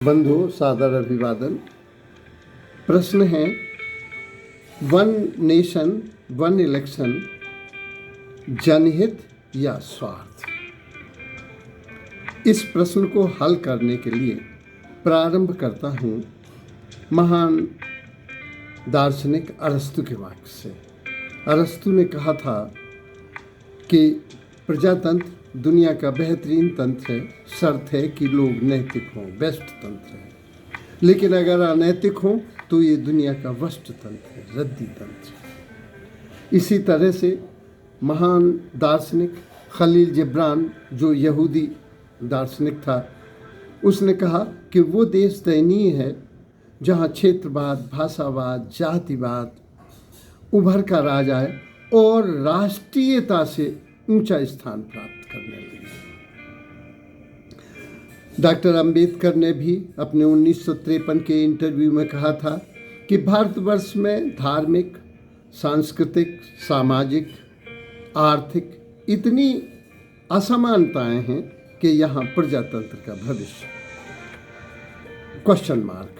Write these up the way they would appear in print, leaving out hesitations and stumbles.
बंधु सादर अभिवादन। प्रश्न है, वन नेशन वन इलेक्शन, जनहित या स्वार्थ? इस प्रश्न को हल करने के लिए प्रारंभ करता हूँ महान दार्शनिक अरस्तु के वाक्य से। अरस्तु ने कहा था कि प्रजातंत्र दुनिया का बेहतरीन तंत्र है, शर्त है कि लोग नैतिक हों। बेस्ट तंत्र है, लेकिन अगर अनैतिक हों तो ये दुनिया का वर्स्ट तंत्र है, रद्दी तंत्र। इसी तरह से महान दार्शनिक खलील जिब्रान, जो यहूदी दार्शनिक था, उसने कहा कि वो देश दयनीय है जहाँ क्षेत्रवाद, भाषावाद, जातिवाद उभर कर आ जाए और राष्ट्रीयता से ऊंचा स्थान प्राप्त करने लगी। डॉक्टर अंबेडकर ने भी अपने 1953 के इंटरव्यू में कहा था कि भारतवर्ष में धार्मिक, सांस्कृतिक, सामाजिक, आर्थिक इतनी असमानताएं हैं कि यहाँ प्रजातंत्र का भविष्य क्वेश्चन मार्क।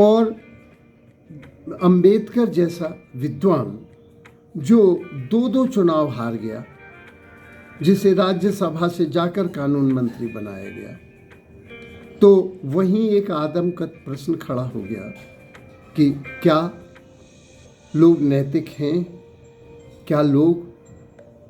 और अंबेडकर जैसा विद्वान जो दो चुनाव हार गया, जिसे राज्यसभा से जाकर कानून मंत्री बनाया गया, तो वहीं एक आदमकद प्रश्न खड़ा हो गया कि क्या लोग नैतिक हैं? क्या लोग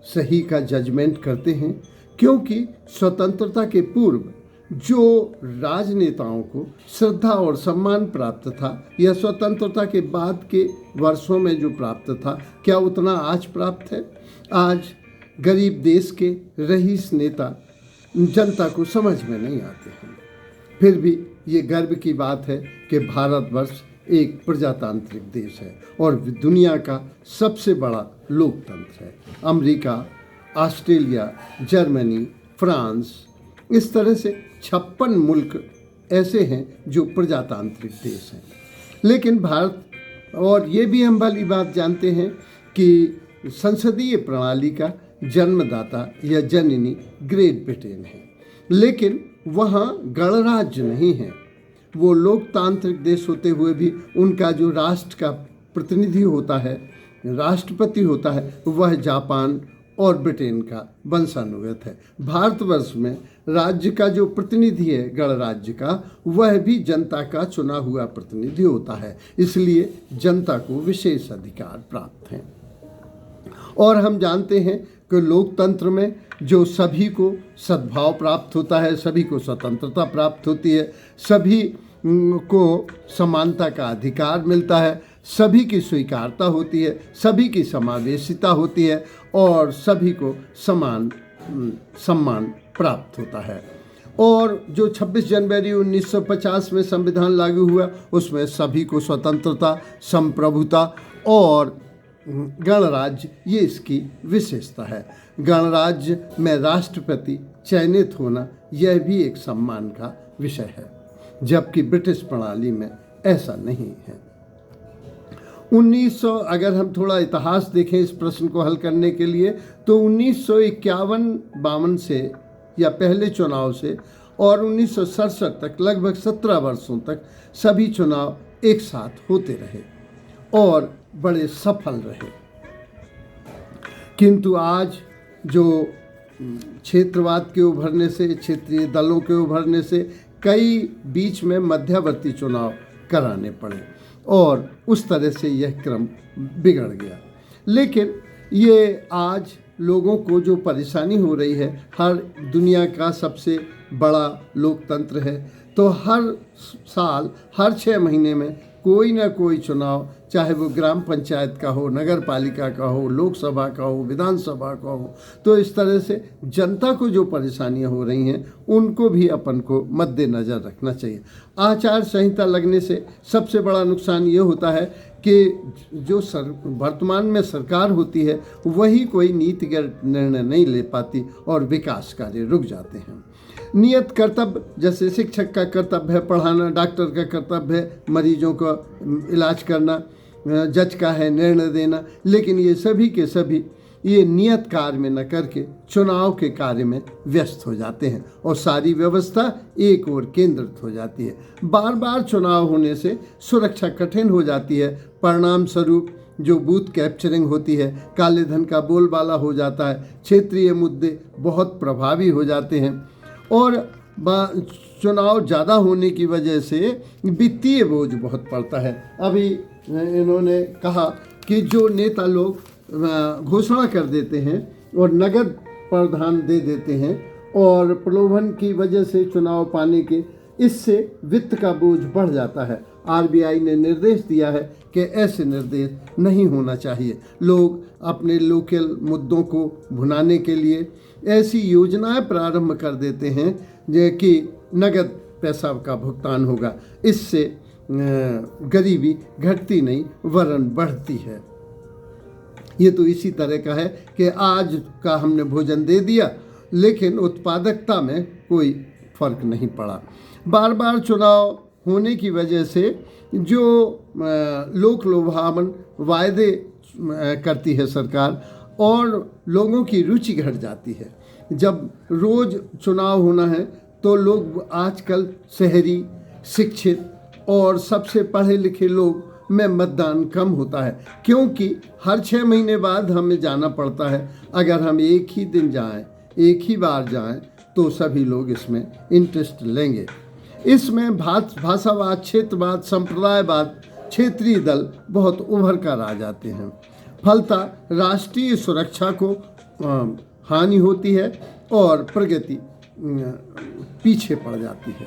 सही का जजमेंट करते हैं? क्योंकि स्वतंत्रता के पूर्व जो राजनेताओं को श्रद्धा और सम्मान प्राप्त था, या स्वतंत्रता के बाद के वर्षों में जो प्राप्त था, क्या उतना आज प्राप्त है? आज गरीब देश के रईस नेता जनता को समझ में नहीं आते हैं। फिर भी ये गर्व की बात है कि भारतवर्ष एक प्रजातांत्रिक देश है और दुनिया का सबसे बड़ा लोकतंत्र है। अमेरिका, ऑस्ट्रेलिया, जर्मनी, फ्रांस, इस तरह से 56 मुल्क ऐसे हैं जो प्रजातांत्रिक देश हैं। लेकिन भारत, और ये भी हम भली बात जानते हैं कि संसदीय प्रणाली का जन्मदाता या जननी ग्रेट ब्रिटेन है, लेकिन वहाँ गणराज्य नहीं है। वो लोकतांत्रिक देश होते हुए भी उनका जो राष्ट्र का प्रतिनिधि होता है, राष्ट्रपति होता है, वह जापान और ब्रिटेन का वंशानुगत है। भारतवर्ष में राज्य का जो प्रतिनिधि है, गणराज्य का, वह भी जनता का चुना हुआ प्रतिनिधि होता है। इसलिए जनता को विशेष अधिकार प्राप्त हैं। और हम जानते हैं कि लोकतंत्र में जो सभी को सद्भाव प्राप्त होता है, सभी को स्वतंत्रता प्राप्त होती है, सभी को समानता का अधिकार मिलता है, सभी की स्वीकारता होती है, सभी की समावेशिता होती है और सभी को समान सम्मान प्राप्त होता है। और जो 26 जनवरी 1950 में संविधान लागू हुआ, उसमें सभी को स्वतंत्रता, संप्रभुता और गणराज्य, ये इसकी विशेषता है। गणराज्य में राष्ट्रपति चयनित होना, यह भी एक सम्मान का विषय है, जबकि ब्रिटिश प्रणाली में ऐसा नहीं है। 1900, अगर हम थोड़ा इतिहास देखें इस प्रश्न को हल करने के लिए, तो 1951-52 से या पहले चुनाव से और 1967 तक, लगभग 17 वर्षों तक सभी चुनाव एक साथ होते रहे और बड़े सफल रहे। किंतु आज जो क्षेत्रवाद के उभरने से, क्षेत्रीय दलों के उभरने से कई बीच में मध्यवर्ती चुनाव कराने पड़े और उस तरह से यह क्रम बिगड़ गया। लेकिन ये आज लोगों को जो परेशानी हो रही है, हर दुनिया का सबसे बड़ा लोकतंत्र है, तो हर साल, हर 6 महीने में कोई ना कोई चुनाव, चाहे वो ग्राम पंचायत का हो, नगर पालिका का हो, लोकसभा का हो, विधानसभा का हो, तो इस तरह से जनता को जो परेशानियां हो रही हैं, उनको भी अपन को मद्देनज़र रखना चाहिए। आचार संहिता लगने से सबसे बड़ा नुकसान ये होता है कि जो वर्तमान में सरकार होती है, वही कोई नीतिगत निर्णय नहीं ले पाती और विकास कार्य रुक जाते हैं। नियत कर्तव्य, जैसे शिक्षक का कर्तव्य है पढ़ाना, डॉक्टर का कर्तव्य है मरीजों का इलाज करना, जज का है निर्णय देना, लेकिन ये सभी के सभी ये नियत कार्य में न करके चुनाव के कार्य में व्यस्त हो जाते हैं और सारी व्यवस्था एक ओर केंद्रित हो जाती है। बार बार चुनाव होने से सुरक्षा कठिन हो जाती है। परिणाम स्वरूप जो बूथ कैप्चरिंग होती है, काले धन का बोलबाला हो जाता है, क्षेत्रीय मुद्दे बहुत प्रभावी हो जाते हैं और चुनाव ज़्यादा होने की वजह से वित्तीय बोझ बहुत पड़ता है। अभी इन्होंने कहा कि जो नेता लोग घोषणा कर देते हैं और नगद प्रावधान दे देते हैं और प्रलोभन की वजह से चुनाव पाने के, इससे वित्त का बोझ बढ़ जाता है। आरबीआई ने निर्देश दिया है कि ऐसे निर्देश नहीं होना चाहिए। लोग अपने लोकल मुद्दों को भुनाने के लिए ऐसी योजनाएं प्रारंभ कर देते हैं कि नगद पैसा का भुगतान होगा। इससे गरीबी घटती नहीं वरन बढ़ती है। ये तो इसी तरह का है कि आज का हमने भोजन दे दिया लेकिन उत्पादकता में कोई फर्क नहीं पड़ा। बार बार चुनाव होने की वजह से जो लोक लुभावन वायदे करती है सरकार और लोगों की रुचि घट जाती है। जब रोज़ चुनाव होना है तो लोग आजकल शहरी, शिक्षित और सबसे पढ़े लिखे लोग में मतदान कम होता है, क्योंकि हर 6 महीने बाद हमें जाना पड़ता है। अगर हम एक ही दिन जाएं, एक ही बार जाएं, तो सभी लोग इसमें इंटरेस्ट लेंगे। इसमें भाषावाद, क्षेत्रवाद, संप्रदायवाद, क्षेत्रीय दल बहुत उभर कर आ जाते हैं। फलतः राष्ट्रीय सुरक्षा को हानि होती है और प्रगति पीछे पड़ जाती है।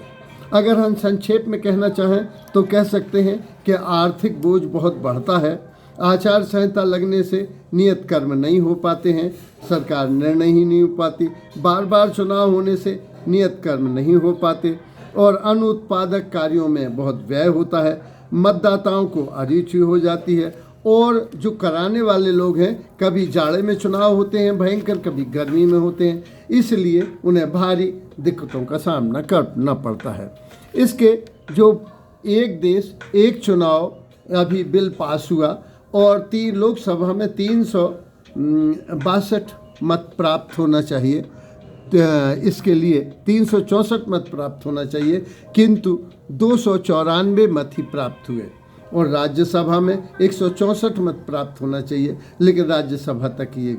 अगर हम संक्षेप में कहना चाहें तो कह सकते हैं कि आर्थिक बोझ बहुत बढ़ता है। आचार संहिता लगने से नियत कर्म नहीं हो पाते हैं, सरकार निर्णय ही नहीं हो पाती। बार बार चुनाव होने से नियत कर्म नहीं हो पाते और अनुत्पादक कार्यों में बहुत व्यय होता है। मतदाताओं को अरुचि हो जाती है और जो कराने वाले लोग हैं, कभी जाड़े में चुनाव होते हैं भयंकर, कभी गर्मी में होते हैं, इसलिए उन्हें भारी दिक्कतों का सामना करना पड़ता है। इसके जो एक देश एक चुनाव अभी बिल पास हुआ और लोकसभा में 362 मत प्राप्त होना चाहिए, इसके लिए 364 मत प्राप्त होना चाहिए, किंतु 294 मत ही प्राप्त हुए और राज्यसभा में 164 मत प्राप्त होना चाहिए, लेकिन राज्यसभा तक ये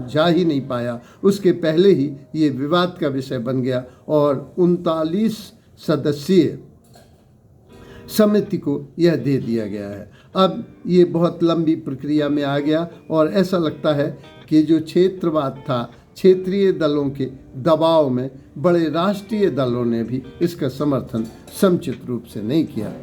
जा ही नहीं पाया। उसके पहले ही ये विवाद का विषय बन गया और 39 सदस्यीय समिति को यह दे दिया गया है। अब ये बहुत लंबी प्रक्रिया में आ गया और ऐसा लगता है कि जो क्षेत्रवाद था, क्षेत्रीय दलों के दबाव में बड़े राष्ट्रीय दलों ने भी इसका समर्थन समुचित रूप से नहीं किया।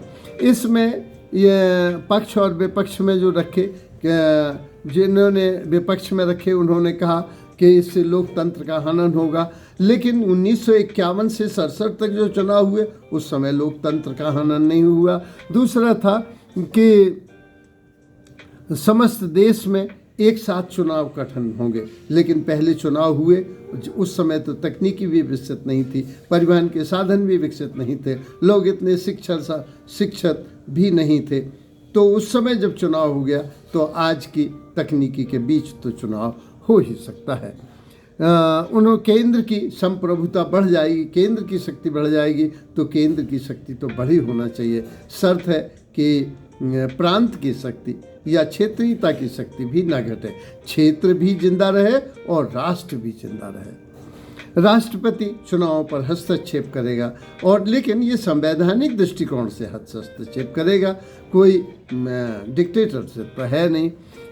इसमें ये पक्ष और विपक्ष में जो रखे, जिन्होंने विपक्ष में रखे उन्होंने कहा कि इससे लोकतंत्र का हनन होगा, लेकिन 1951 से 67 तक जो चुनाव हुए उस समय लोकतंत्र का हनन नहीं हुआ। दूसरा था कि समस्त देश में एक साथ चुनाव कठिन होंगे, लेकिन पहले चुनाव हुए उस समय तो तकनीकी भी विकसित नहीं थी, परिवहन के साधन भी विकसित नहीं थे, लोग इतने शिक्षित भी नहीं थे। तो उस समय जब चुनाव हो गया तो आज की तकनीकी के बीच तो चुनाव हो ही सकता है। केंद्र की संप्रभुता बढ़ जाएगी, केंद्र की शक्ति बढ़ जाएगी, तो केंद्र की शक्ति तो बड़ी होना चाहिए। शर्त है कि प्रांत की शक्ति या क्षेत्रीयता की शक्ति भी ना घटे, क्षेत्र भी जिंदा रहे और राष्ट्र भी जिंदा रहे। राष्ट्रपति चुनावों पर हस्तक्षेप करेगा और लेकिन ये संवैधानिक दृष्टिकोण से हस्तक्षेप करेगा, कोई डिक्टेटरशिप तो है नहीं।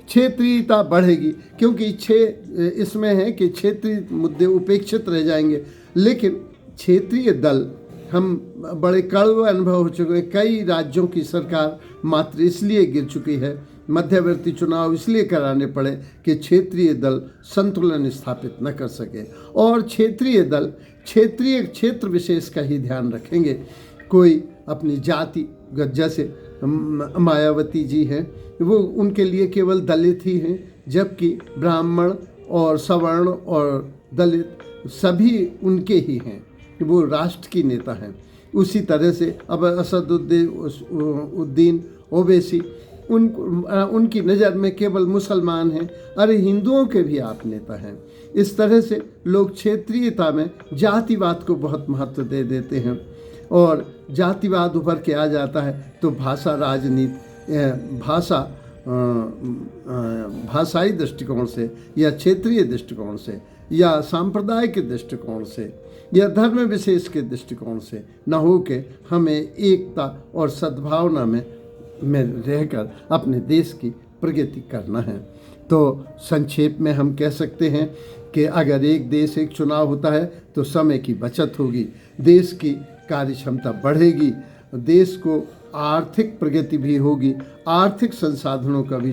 क्षेत्रीयता बढ़ेगी क्योंकि इसमें है कि क्षेत्रीय मुद्दे उपेक्षित रह जाएंगे, लेकिन क्षेत्रीय दल, हम बड़े कड़वे अनुभव हो चुके हैं, कई राज्यों की सरकार मात्र इसलिए गिर चुकी है, मध्यवर्ती चुनाव इसलिए कराने पड़े कि क्षेत्रीय दल संतुलन स्थापित न कर सके और क्षेत्रीय दल क्षेत्र विशेष का ही ध्यान रखेंगे। कोई अपनी जाति, जैसे मायावती जी हैं, वो उनके लिए केवल दलित ही हैं, जबकि ब्राह्मण और सवर्ण और दलित सभी उनके ही हैं, वो राष्ट्र की नेता हैं। उसी तरह से अब असदुद्दीन ओवैसी उनकी नज़र में केवल मुसलमान हैं, अरे हिंदुओं के भी आप नेता हैं। इस तरह से लोग क्षेत्रीयता में जातिवाद को बहुत महत्व दे देते हैं और जातिवाद उभर के आ जाता है तो भाषा राजनीति भाषाई दृष्टिकोण से या क्षेत्रीय दृष्टिकोण से या सांप्रदाय के दृष्टिकोण से या धर्म विशेष के दृष्टिकोण से न हो के हमें एकता और सद्भावना में रहकर अपने देश की प्रगति करना है। तो संक्षेप में हम कह सकते हैं कि अगर एक देश एक चुनाव होता है तो समय की बचत होगी, देश की कार्य क्षमता बढ़ेगी, देश को आर्थिक प्रगति भी होगी, आर्थिक संसाधनों का भी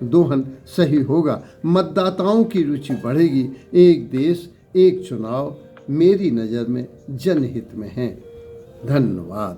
दोहन सही होगा, मतदाताओं की रुचि बढ़ेगी। एक देश एक चुनाव मेरी नज़र में जनहित में है। धन्यवाद।